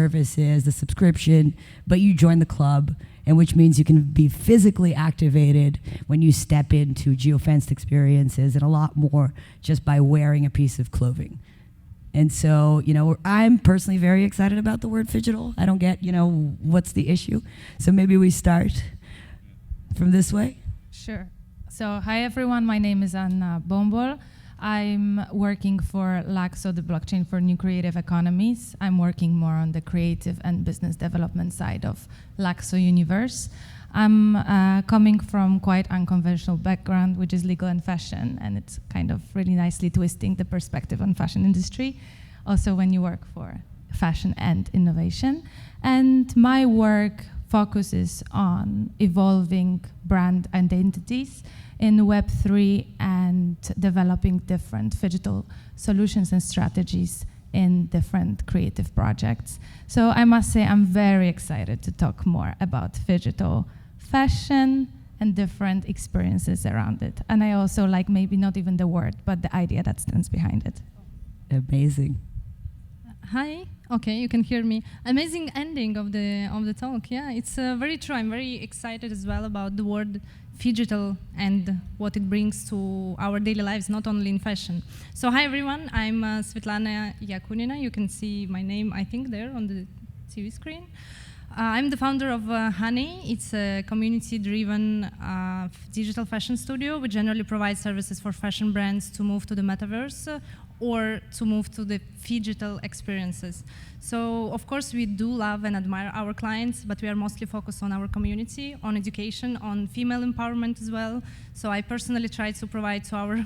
services, the subscription, but you join the club, and which means you can be physically activated when you step into geofenced experiences and a lot more just by wearing a piece of clothing. And so, I'm personally very excited about the word Phygital. I don't get, what's the issue. So maybe we start from this way. Sure. So, hi everyone, my name is Anna Bombol. I'm working for Laxo, the blockchain for new creative economies. I'm working more on the creative and business development side of Laxo universe. I'm coming from quite unconventional background, which is legal and fashion, and it's kind of really nicely twisting the perspective on fashion industry, also when you work for fashion and innovation. And my work focuses on evolving brand identities in Web3 and developing different phygital solutions and strategies in different creative projects. So I must say I'm very excited to talk more about phygital fashion and different experiences around it. And I also like maybe not even the word, but the idea that stands behind it. Amazing. Hi. Okay, you can hear me. Amazing ending of the talk. Yeah, it's very true. I'm very excited as well about the word phygital and what it brings to our daily lives, not only in fashion. So hi everyone, I'm Svetlana Yakunina. You can see my name, I think, there on the TV screen. I'm the founder of Honey. It's a community-driven digital fashion studio. We generally provide services for fashion brands to move to the metaverse or to move to the phygital experiences. So, of course, we do love and admire our clients, but we are mostly focused on our community, on education, on female empowerment as well. So I personally try to provide to our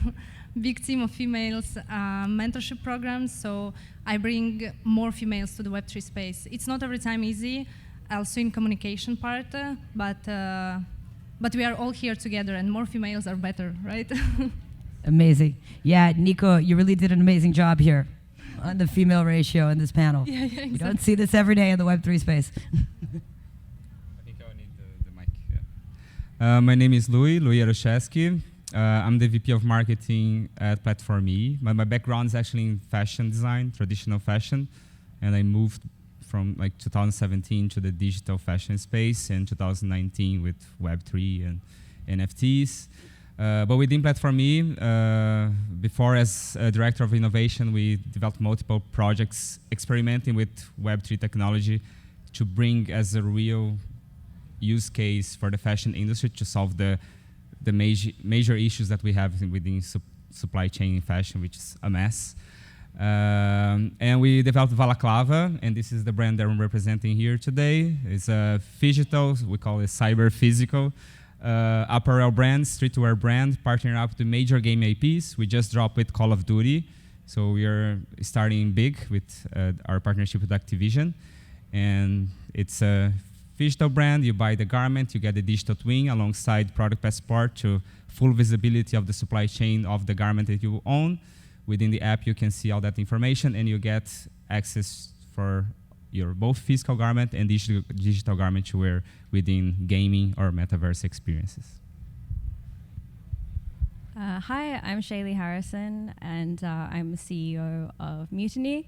big team of females mentorship programs. So I bring more females to the Web3 space. It's not every time easy, also in communication part, but we are all here together, and more females are better, right? Amazing. Yeah, Nico, you really did an amazing job here on the female ratio in this panel. Yeah, exactly. You don't see this every day in the Web3 space. I think I need the mic. Yeah. My name is Louis Jaroszewski. I'm the VP of Marketing at Platform E. My background is actually in fashion design, traditional fashion, and I moved from like 2017 to the digital fashion space and 2019 with Web3 and NFTs. But within Platform E, before as Director of Innovation, we developed multiple projects experimenting with Web3 technology to bring as a real use case for the fashion industry to solve the major issues that we have within supply chain in fashion, which is a mess. And we developed Balaclava, and this is the brand that I'm representing here today. It's a phygital, we call it cyber physical, apparel brand, streetwear brand, partnering up with major game IPs. We just dropped with Call of Duty, so we are starting big with our partnership with Activision. And it's a phygital brand. You buy the garment, you get the digital twin alongside product passport to full visibility of the supply chain of the garment that you own. Within the app, you can see all that information, and you get access for your both physical garment and digital garment you wear within gaming or metaverse experiences. Hi, I'm Shaylee Harrison, and I'm the CEO of Mutiny.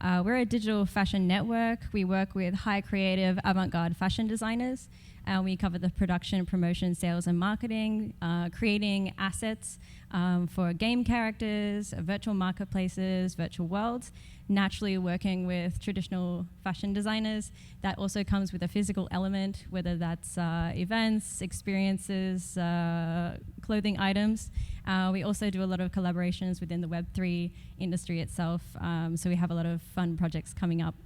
We're a digital fashion network. We work with high creative, avant-garde fashion designers, and we cover the production, promotion, sales, and marketing, creating assets for game characters, virtual marketplaces, virtual worlds, naturally working with traditional fashion designers. That also comes with a physical element, whether that's events, experiences, clothing items. We also do a lot of collaborations within the Web3 industry itself. So we have a lot of fun projects coming up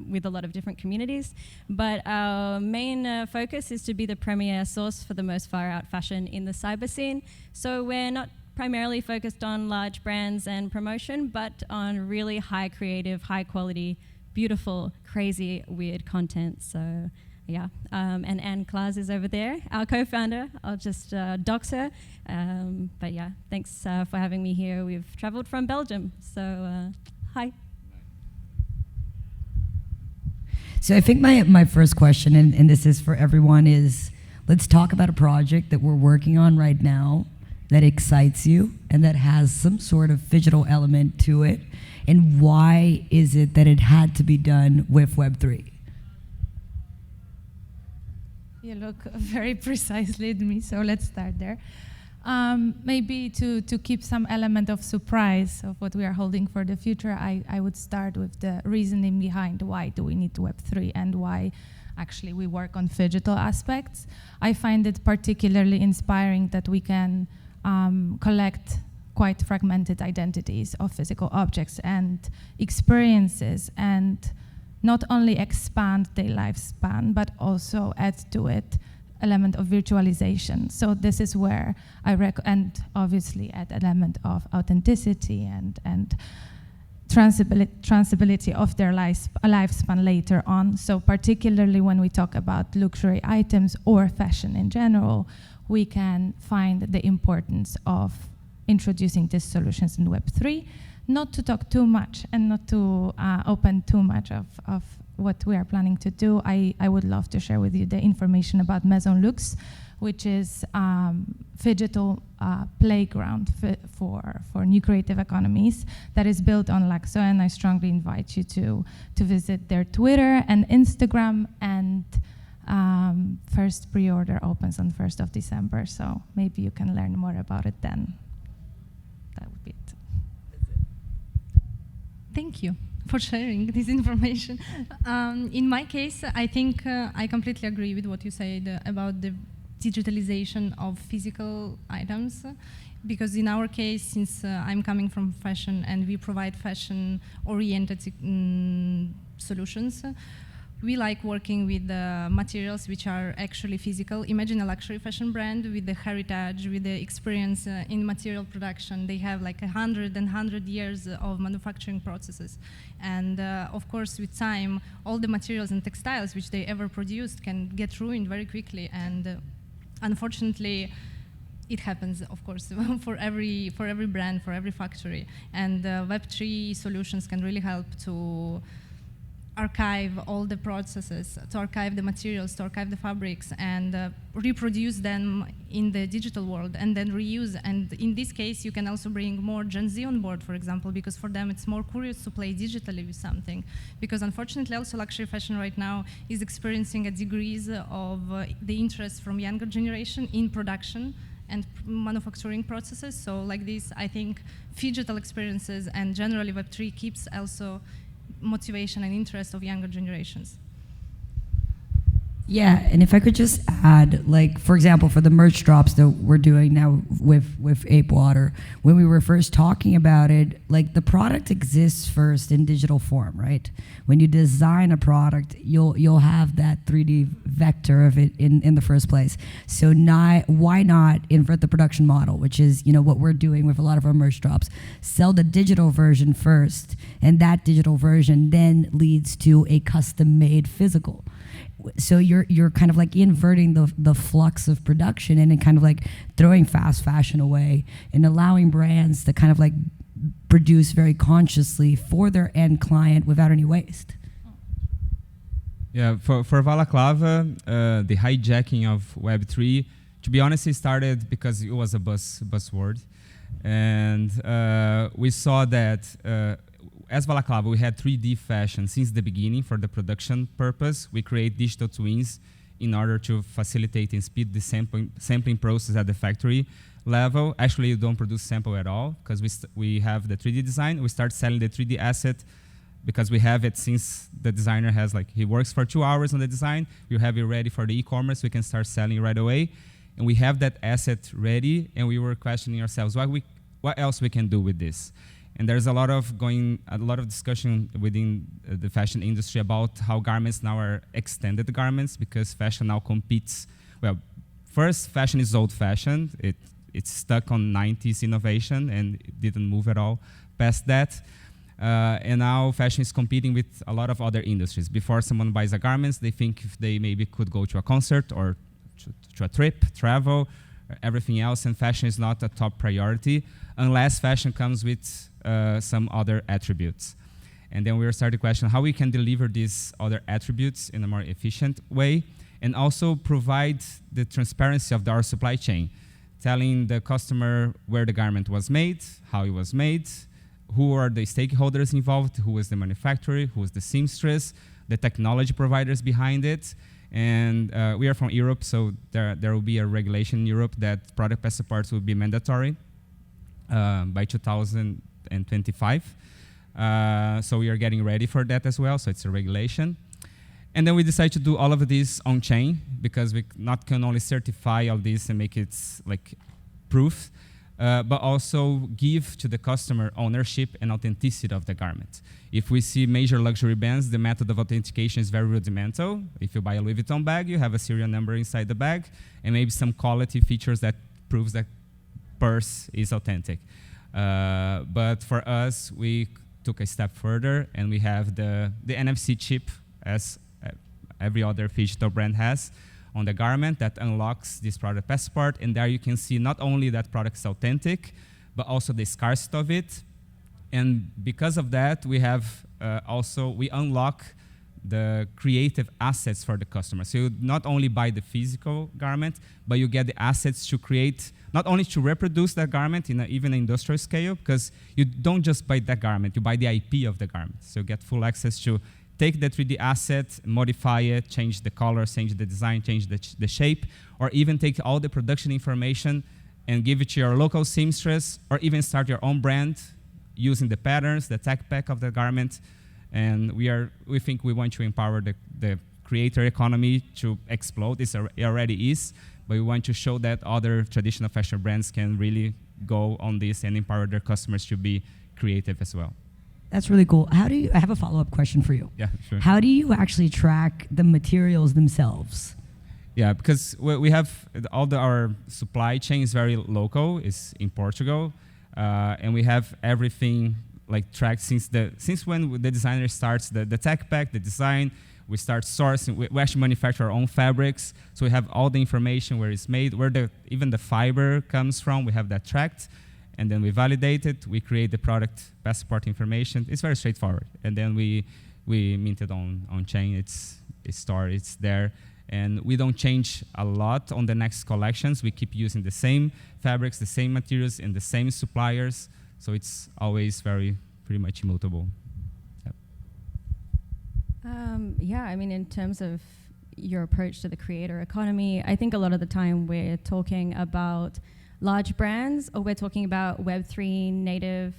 with a lot of different communities. But our main focus is to be the premier source for the most far-out fashion in the cyber scene. So we're not primarily focused on large brands and promotion, but on really high creative, high quality, beautiful, crazy, weird content. So yeah, and Anne Klaas is over there, our co-founder. I'll just dox her. But yeah, thanks for having me here. We've traveled from Belgium, so hi. So I think my first question, and this is for everyone, is let's talk about a project that we're working on right now that excites you and that has some sort of phygital element to it? And why is it that it had to be done with Web3? You look very precisely at me, so let's start there. Maybe to keep some element of surprise of what we are holding for the future, I would start with the reasoning behind why do we need Web3 and why actually we work on phygital aspects. I find it particularly inspiring that we can collect quite fragmented identities of physical objects and experiences, and not only expand their lifespan, but also add to it element of virtualization. So this is where and obviously add element of authenticity and transferability of their lifespan later on. So particularly when we talk about luxury items or fashion in general, we can find the importance of introducing these solutions in Web3. Not to talk too much and not to open too much of what we are planning to do, I would love to share with you the information about Maison Luxe, which is phygital playground for new creative economies that is built on Laxo, and I strongly invite you to visit their Twitter and Instagram, and first pre-order opens on 1st of December, so maybe you can learn more about it then. That would be it. Thank you for sharing this information. In my case, I think I completely agree with what you said about the digitalization of physical items, because in our case, since I'm coming from fashion and we provide fashion-oriented solutions, we like working with materials which are actually physical. Imagine a luxury fashion brand with the heritage, with the experience in material production. They have like 100 years of manufacturing processes. And of course, with time, all the materials and textiles which they ever produced can get ruined very quickly. And unfortunately, it happens, of course, for every brand, for every factory. And Web3 solutions can really help to archive all the processes, to archive the materials, to archive the fabrics, and reproduce them in the digital world, and then reuse. And in this case, you can also bring more Gen Z on board, for example, because for them it's more curious to play digitally with something. Because unfortunately, also luxury fashion right now is experiencing a degrees of the interest from younger generation in production and manufacturing processes. So like this, I think phygital experiences and generally Web3 keeps also motivation and interest of younger generations. Yeah, and if I could just add, like, for example, for the merch drops that we're doing now with Ape Water, when we were first talking about it, like, the product exists first in digital form, right? When you design a product, you'll have that 3D vector of it in the first place. So why not invert the production model, which is, you know, what we're doing with a lot of our merch drops, sell the digital version first, and that digital version then leads to a custom-made physical. So you're kind of like inverting the flux of production and then kind of like throwing fast fashion away and allowing brands to kind of like produce very consciously for their end client without any waste. Yeah, for Balaclava, the hijacking of Web3, to be honest, it started because it was a buzzword. And we saw that as Balaclava, we had 3D fashion since the beginning for the production purpose. We create digital twins in order to facilitate and speed the sampling process at the factory level. Actually, you don't produce sample at all because we have the 3D design. We start selling the 3D asset because we have it since the designer has, like, he works for 2 hours on the design. We have it ready for the e-commerce. We can start selling right away. And we have that asset ready, and we were questioning ourselves, what else we can do with this? And there's a lot of discussion within the fashion industry about how garments now are extended garments, because fashion now competes. Well, first, fashion is old-fashioned. It's stuck on 90s innovation, and it didn't move at all past that. And now fashion is competing with a lot of other industries. Before someone buys a garment, they think if they maybe could go to a concert or to a trip, travel, everything else, and fashion is not a top priority unless fashion comes with some other attributes. And then we started to question how we can deliver these other attributes in a more efficient way and also provide the transparency of our supply chain. telling the customer where the garment was made, how it was made, who are the stakeholders involved, who is the manufacturer, who is the seamstress, the technology providers behind it. And we are from Europe, so there will be a regulation in Europe that product passports will be mandatory by 2025. So we are getting ready for that as well, so it's a regulation. And then we decided to do all of this on chain because we can only certify all this and make it like proof, but also give to the customer ownership and authenticity of the garment. If we see major luxury brands, the method of authentication is very rudimental. If you buy a Louis Vuitton bag, you have a serial number inside the bag and maybe some quality features that proves that purse is authentic. But for us, we took a step further and we have the NFC chip as every other Phygital brand has on the garment that unlocks this product passport, and there you can see not only that product is authentic, but also the scarcity of it. And because of that, we have we unlock the creative assets for the customer. So you not only buy the physical garment, but you get the assets to create, not only to reproduce that garment in even an industrial scale, because you don't just buy that garment, you buy the IP of the garment. So you get full access to take the 3D asset, modify it, change the color, change the design, change the shape, or even take all the production information and give it to your local seamstress, or even start your own brand using the patterns, the tech pack of the garment. And we think we want to empower the creator economy to explode. It already is, but we want to show that other traditional fashion brands can really go on this and empower their customers to be creative as well. That's really cool. I have a follow-up question for you. Yeah, sure. How do you actually track the materials themselves? Yeah, because we have our supply chain is very local. It's in Portugal, and we have everything like tracked since when the designer starts the tech pack, the design. We start sourcing. We actually manufacture our own fabrics, so we have all the information where it's made, where even the fiber comes from. We have that tracked. And then we validate it, we create the product passport information. It's very straightforward. And then we mint it on chain, it's stored, it's there. And we don't change a lot on the next collections. We keep using the same fabrics, the same materials, and the same suppliers. So it's always pretty much immutable. Yep. Yeah, I mean, in terms of your approach to the creator economy, I think a lot of the time we're talking about large brands, or we're talking about Web3 native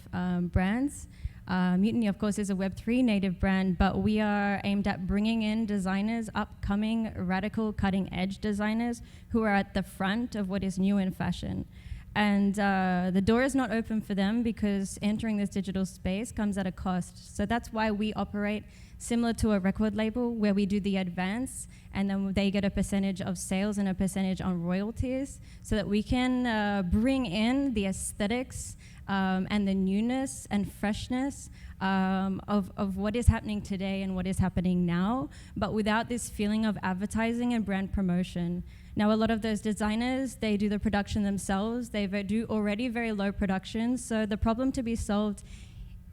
brands. Mutiny, of course, is a Web3 native brand, but we are aimed at bringing in designers, upcoming, radical, cutting-edge designers who are at the front of what is new in fashion. And the door is not open for them because entering this digital space comes at a cost. So that's why we operate similar to a record label where we do the advance and then they get a percentage of sales and a percentage on royalties so that we can bring in the aesthetics and the newness and freshness of what is happening today and what is happening now, but without this feeling of advertising and brand promotion. Now, a lot of those designers, they do the production themselves. They do already very low production. So the problem to be solved,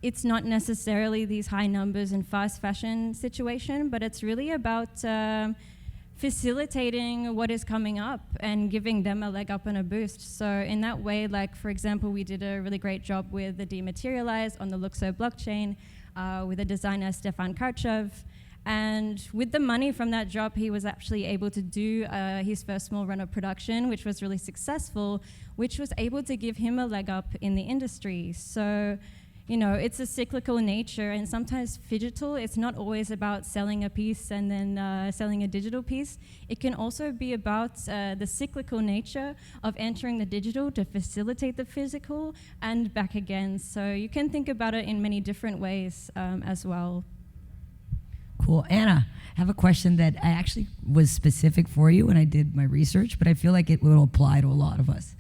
it's not necessarily these high numbers in fast fashion situation, but it's really about facilitating what is coming up and giving them a leg up and a boost. So in that way, like for example, we did a really great job with the Dematerialize on the Luxo blockchain with the designer Stefan Karchev. And with the money from that job, he was actually able to do his first small run of production, which was really successful, which was able to give him a leg up in the industry. So, you know, it's a cyclical nature, and sometimes Phygital, it's not always about selling a piece and then selling a digital piece. It can also be about the cyclical nature of entering the digital to facilitate the physical and back again. So you can think about it in many different ways as well. Cool. Anna, I have a question that I actually was specific for you when I did my research, but I feel like it will apply to a lot of us.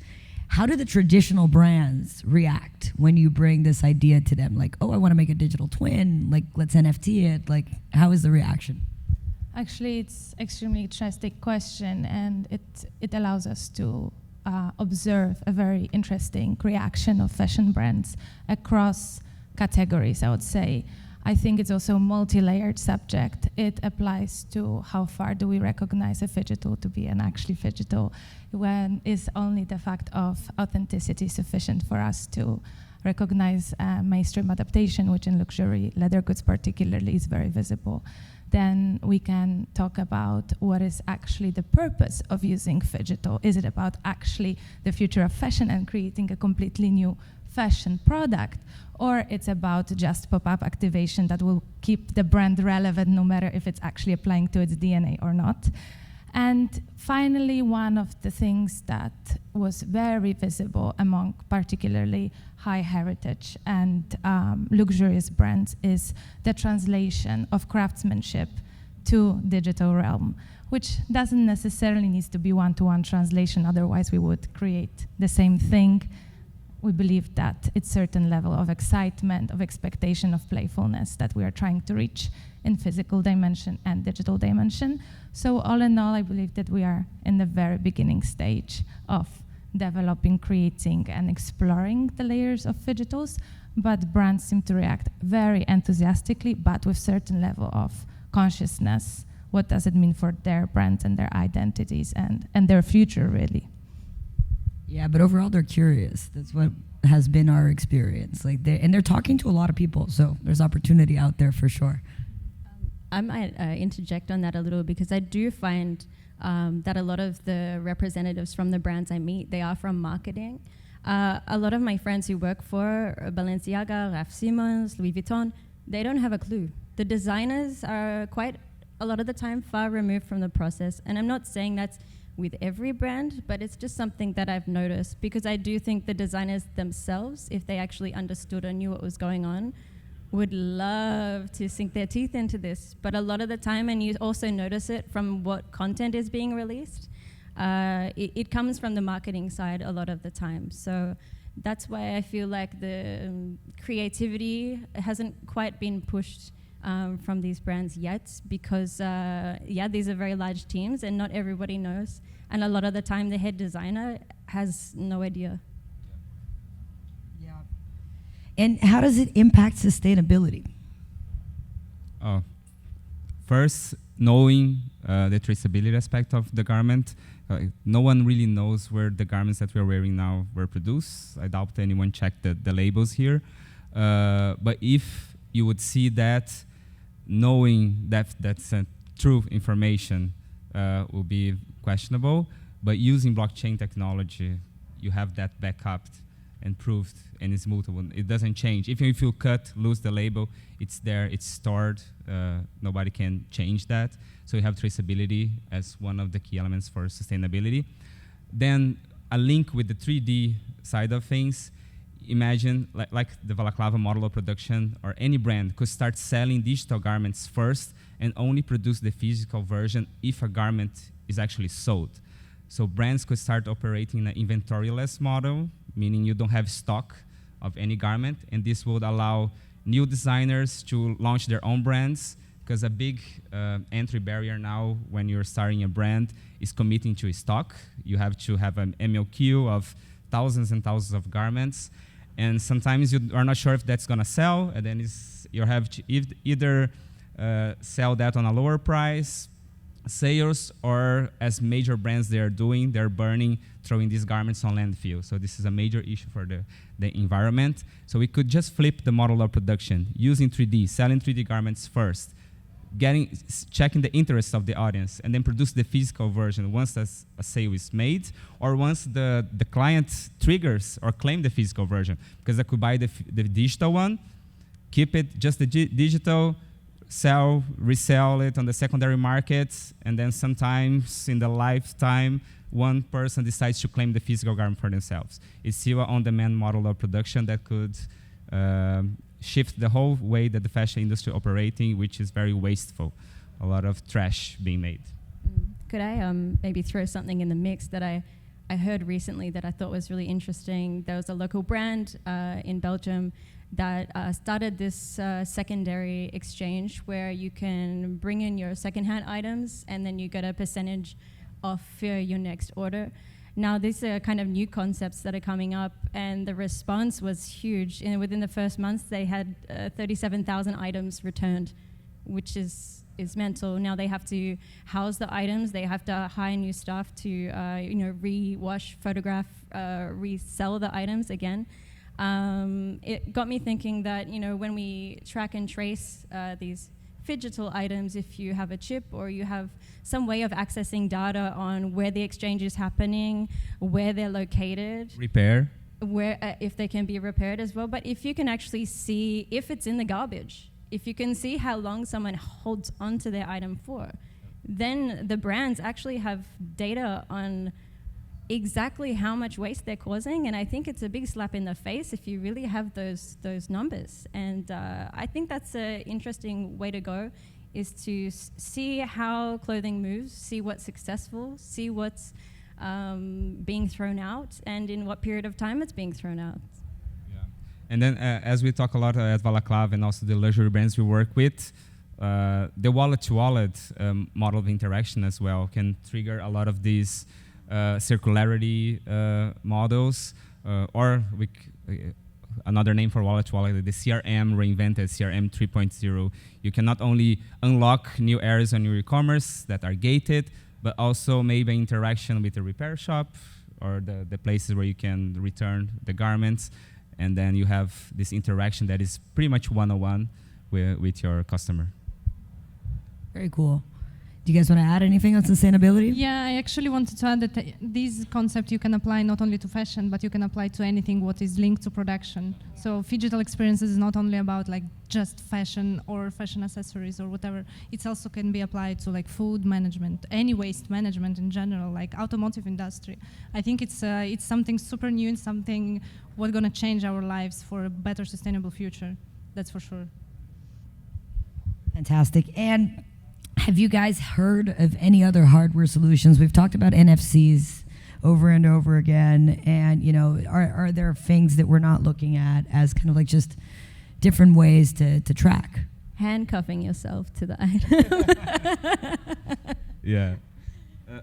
How do the traditional brands react when you bring this idea to them? Like, oh, I want to make a digital twin, like, let's NFT it. Like, how is the reaction? Actually, it's extremely interesting question, and it allows us to observe a very interesting reaction of fashion brands across categories, I would say. I think it's also a multi-layered subject. It applies to how far do we recognize a Phygital to be an actually Phygital, when is only the fact of authenticity sufficient for us to recognize mainstream adaptation, which in luxury leather goods particularly is very visible. Then we can talk about what is actually the purpose of using Phygital. Is it about actually the future of fashion and creating a completely new fashion product, or it's about just pop-up activation that will keep the brand relevant no matter if it's actually applying to its DNA or not? And finally, one of the things that was very visible among particularly high heritage and luxurious brands is the translation of craftsmanship to digital realm, which doesn't necessarily need to be one-to-one translation, otherwise we would create the same thing. We believe that it's certain level of excitement, of expectation, of playfulness that we are trying to reach in physical dimension and digital dimension. So all in all, I believe that we are in the very beginning stage of developing, creating, and exploring the layers of Phygitals, but brands seem to react very enthusiastically, but with certain level of consciousness. What does it mean for their brands and their identities and their future, really? Yeah, but overall they're curious. That's what has been our experience. Like they're talking to a lot of people, so there's opportunity out there for sure. I might interject on that a little, because I do find that a lot of the representatives from the brands I meet, they are from marketing. A lot of my friends who work for Balenciaga, Raf Simons, Louis Vuitton, they don't have a clue. The designers are quite a lot of the time far removed from the process, and I'm not saying that's with every brand, but it's just something that I've noticed, because I do think the designers themselves, if they actually understood or knew what was going on, would love to sink their teeth into this. But a lot of the time, and you also notice it from what content is being released, it comes from the marketing side a lot of the time. So that's why I feel like the creativity hasn't quite been pushed from these brands yet, because yeah, these are very large teams and not everybody knows. And a lot of the time the head designer has no idea. Yeah. And how does it impact sustainability? First, knowing the traceability aspect of the garment. No one really knows where the garments that we're wearing now were produced. I doubt anyone checked the labels here. But if you would see that, knowing that that's true information will be questionable, but using blockchain technology, you have that backup and proved, and it's mutable. It doesn't change. Even if you lose the label, it's there, it's stored. Nobody can change that. So you have traceability as one of the key elements for sustainability. Then a link with the 3D side of things. Imagine like the Balaclava model of production, or any brand could start selling digital garments first and only produce the physical version if a garment is actually sold. So brands could start operating an inventory-less model, meaning you don't have stock of any garment, and this would allow new designers to launch their own brands, because a big entry barrier now when you're starting a brand is committing to stock. You have to have an MOQ of thousands and thousands of garments, and sometimes you are not sure if that's going to sell, and then you have to either sell that on a lower price, sales, or as major brands they are doing, they're burning, throwing these garments on landfill. So this is a major issue for the environment. So we could just flip the model of production, using 3D, selling 3D garments first, checking the interests of the audience, and then produce the physical version once a sale is made, or once the client triggers or claim the physical version, because I could buy the digital one, keep it just the digital, sell, resell it on the secondary markets, and then sometimes in the lifetime, one person decides to claim the physical garment for themselves. It's still an on-demand model of production that could shift the whole way that the fashion industry operating, which is very wasteful. A lot of trash being made. Could I maybe throw something in the mix that I heard recently that I thought was really interesting? There was a local brand in Belgium that started this secondary exchange where you can bring in your secondhand items and then you get a percentage off your next order. now these are kind of new concepts that are coming up, and the response was huge. And within the first month, they had 37,000 items returned, which is mental. Now they have to house the items, they have to hire new staff to re-wash, photograph, resell the items again. It got me thinking that when we track and trace these Phygital items, if you have a chip or you have some way of accessing data on where the exchange is happening, where they're located, Repair. where if they can be repaired as well, but if you can actually see if it's in the garbage, if you can see how long someone holds onto their item for, then the brands actually have data on exactly how much waste they're causing, and I think it's a big slap in the face if you really have those numbers. And I think that's an interesting way to go, is to see how clothing moves, see what's successful, see what's being thrown out, and in what period of time it's being thrown out. Yeah. And then as we talk a lot at Balaclava and also the luxury brands we work with, the wallet-to-wallet model of interaction as well can trigger a lot of these circularity models, or another name for wallet-to-wallet, the CRM reinvented, CRM 3.0. You can not only unlock new areas on your e-commerce that are gated, but also maybe interaction with the repair shop or the places where you can return the garments, and then you have this interaction that is pretty much one-on-one with your customer. Very cool. Do you guys want to add anything on sustainability? Yeah, I actually wanted to add that this concept you can apply not only to fashion, but you can apply to anything what is linked to production. So Phygital experiences is not only about like just fashion or fashion accessories or whatever. It also can be applied to like food management, any waste management in general, like automotive industry. I think it's something super new and something what's gonna change our lives for a better sustainable future. That's for sure. Fantastic. And have you guys heard of any other hardware solutions? We've talked about NFCs over and over again, and are there things that we're not looking at as kind of like just different ways to track? Handcuffing yourself to the item. Yeah.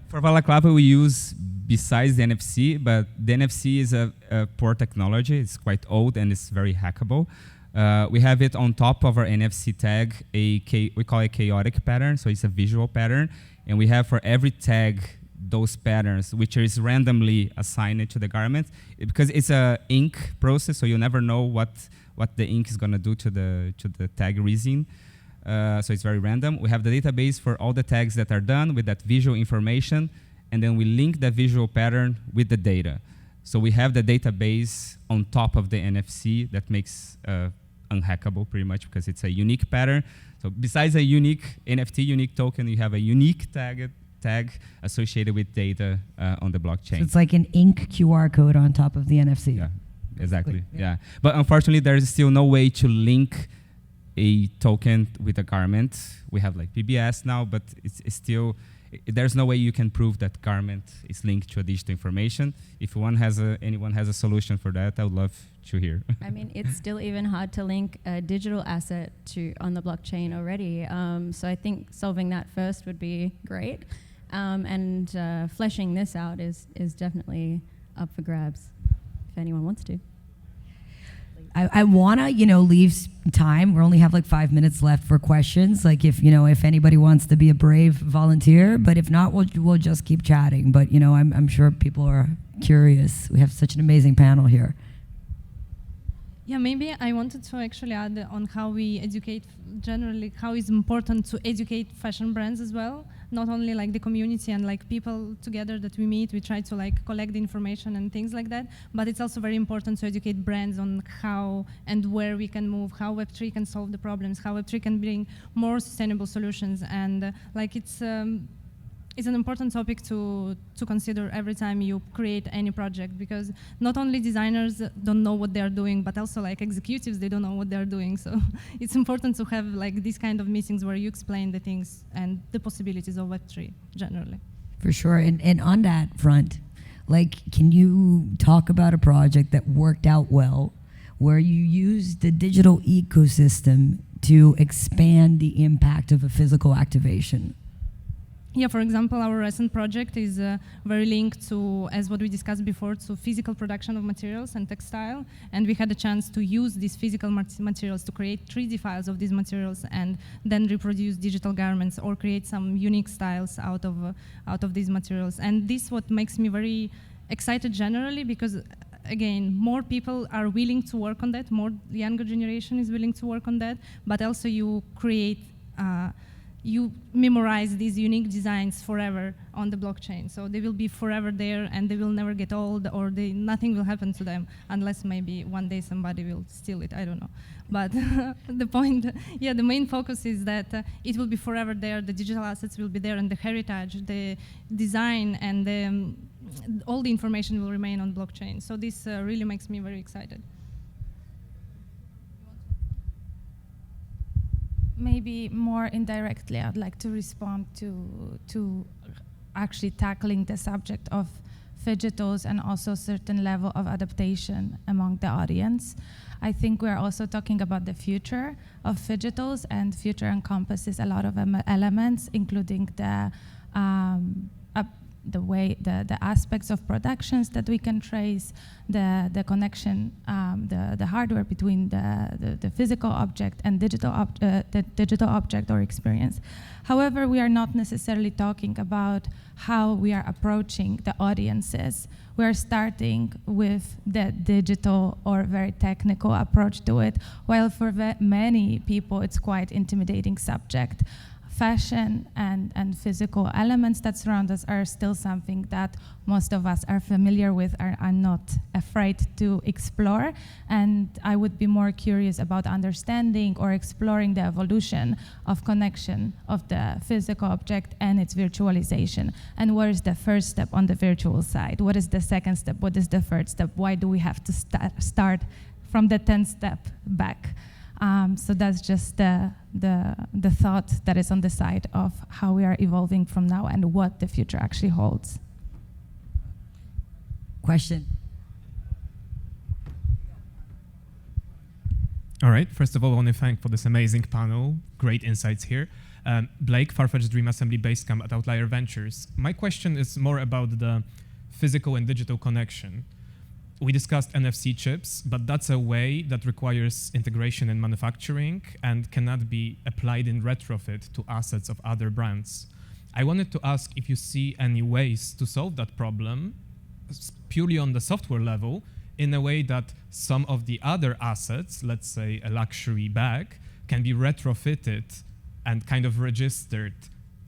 For Balaclava, we use, besides the NFC, but the NFC is a poor technology. It's quite old and it's very hackable. We have it on top of our NFC tag, we call it chaotic pattern, so it's a visual pattern. And we have for every tag those patterns, which is randomly assigned to the garment, because it's a ink process, so you never know what the ink is going to do to the tag resin. So it's very random. We have the database for all the tags that are done with that visual information, and then we link that visual pattern with the data. So we have the database on top of the NFC that makes unhackable pretty much, because it's a unique pattern. So besides a unique NFT, unique token, you have a unique tag associated with data on the blockchain. So it's like an ink QR code on top of the NFC. Yeah, exactly. Yeah. But unfortunately, there is still no way to link a token with a garment. We have like PBS now, but it's still, there's no way you can prove that garment is linked to a digital information. If anyone has a solution for that, I would love to hear. I mean, it's still even hard to link a digital asset on the blockchain already. So I think solving that first would be great. And fleshing this out is definitely up for grabs, if anyone wants to. I want to, leave time. We only have like 5 minutes left for questions. Like if anybody wants to be a brave volunteer, but if not, we'll just keep chatting. But, I'm sure people are curious. We have such an amazing panel here. Yeah, maybe I wanted to actually add on how we educate generally, how it's important to educate fashion brands as well. Not only like the community and like people together that we meet, we try to like collect the information and things like that, but it's also very important to educate brands on how and where we can move, how Web3 can solve the problems, how Web3 can bring more sustainable solutions, and it's an important topic to consider every time you create any project, because not only designers don't know what they're doing, but also like executives, they don't know what they're doing. So it's important to have like these kind of meetings where you explain the things and the possibilities of Web3 generally. For sure. And on that front, like, can you talk about a project that worked out well, where you used the digital ecosystem to expand the impact of a physical activation? yeah, for example, our recent project is very linked to, as what we discussed before, to physical production of materials and textile. And we had a chance to use these physical materials to create 3D files of these materials and then reproduce digital garments or create some unique styles out of these materials. And this what makes me very excited generally, because again, more people are willing to work on that, more younger generation is willing to work on that, but also you create you memorize these unique designs forever on the blockchain. So they will be forever there and they will never get old, or nothing will happen to them unless maybe one day somebody will steal it, I don't know. But the point, yeah, the main focus is that it will be forever there, the digital assets will be there, and the heritage, the design, and all the information will remain on blockchain. So this really makes me very excited. Maybe more indirectly, I'd like to respond to actually tackling the subject of Phygitals and also certain level of adaptation among the audience. I think we're also talking about the future of Phygitals, and future encompasses a lot of elements, including the aspects of productions that we can trace, the connection, the hardware between the physical object and the digital object or experience. However, we are not necessarily talking about how we are approaching the audiences. We are starting with the digital or very technical approach to it, while for many people it's quite intimidating subject. Fashion and physical elements that surround us are still something that most of us are familiar with, are not afraid to explore. And I would be more curious about understanding or exploring the evolution of connection of the physical object and its virtualization. And what is the first step on the virtual side? What is the second step? What is the third step? Why do we have to start from the 10th step back? So that's just the thought that is on the side of how we are evolving from now and what the future actually holds. Question? All right, first of all, I want to thank for this amazing panel, great insights here. Blake, Farfetch Dream Assembly Basecamp at Outlier Ventures. My question is more about the physical and digital connection. We discussed NFC chips, but that's a way that requires integration in manufacturing and cannot be applied in retrofit to assets of other brands. I wanted to ask if you see any ways to solve that problem purely on the software level, in a way that some of the other assets, let's say a luxury bag, can be retrofitted and kind of registered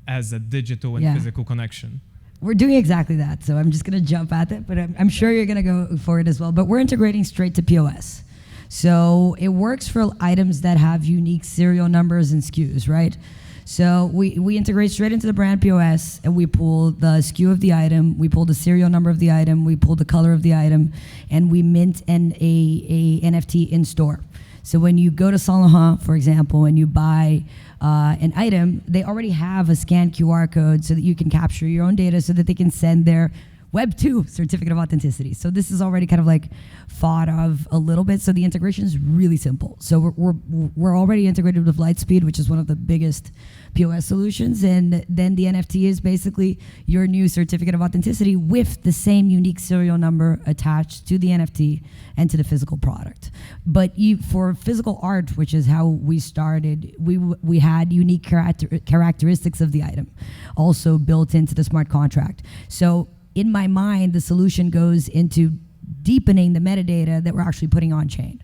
as a digital and physical connection. We're doing exactly that, so I'm just going to jump at it, but I'm sure you're going to go for it as well. But we're integrating straight to POS. So it works for items that have unique serial numbers and SKUs, right? So we integrate straight into the brand POS, and we pull the SKU of the item, we pull the serial number of the item, we pull the color of the item, and we mint a NFT in store. So when you go to Saint Laurent, for example, and you buy an item, they already have a scanned QR code so that you can capture your own data so that they can send their Web 2 certificate of authenticity. So this is already kind of like thought of a little bit. So the integration is really simple. So we're already integrated with Lightspeed, which is one of the biggest POS solutions. And then the NFT is basically your new certificate of authenticity with the same unique serial number attached to the NFT and to the physical product. But for physical art, which is how we started, we had unique characteristics of the item also built into the smart contract. So in my mind, the solution goes into deepening the metadata that we're actually putting on chain.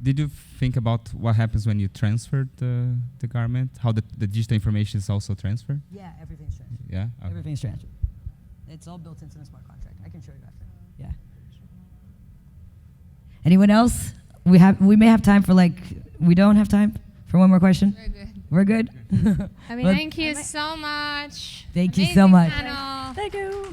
Did you think about what happens when you transfer the garment? How the digital information is also transferred? Yeah, everything's transferred. Yeah? Okay. Everything's transferred. It's all built into the smart contract. I can show you after. Yeah. Anyone else? We may have time for we don't have time for one more question? We're good. I mean, thank you so much. Thank you so much. Panel. Thank you.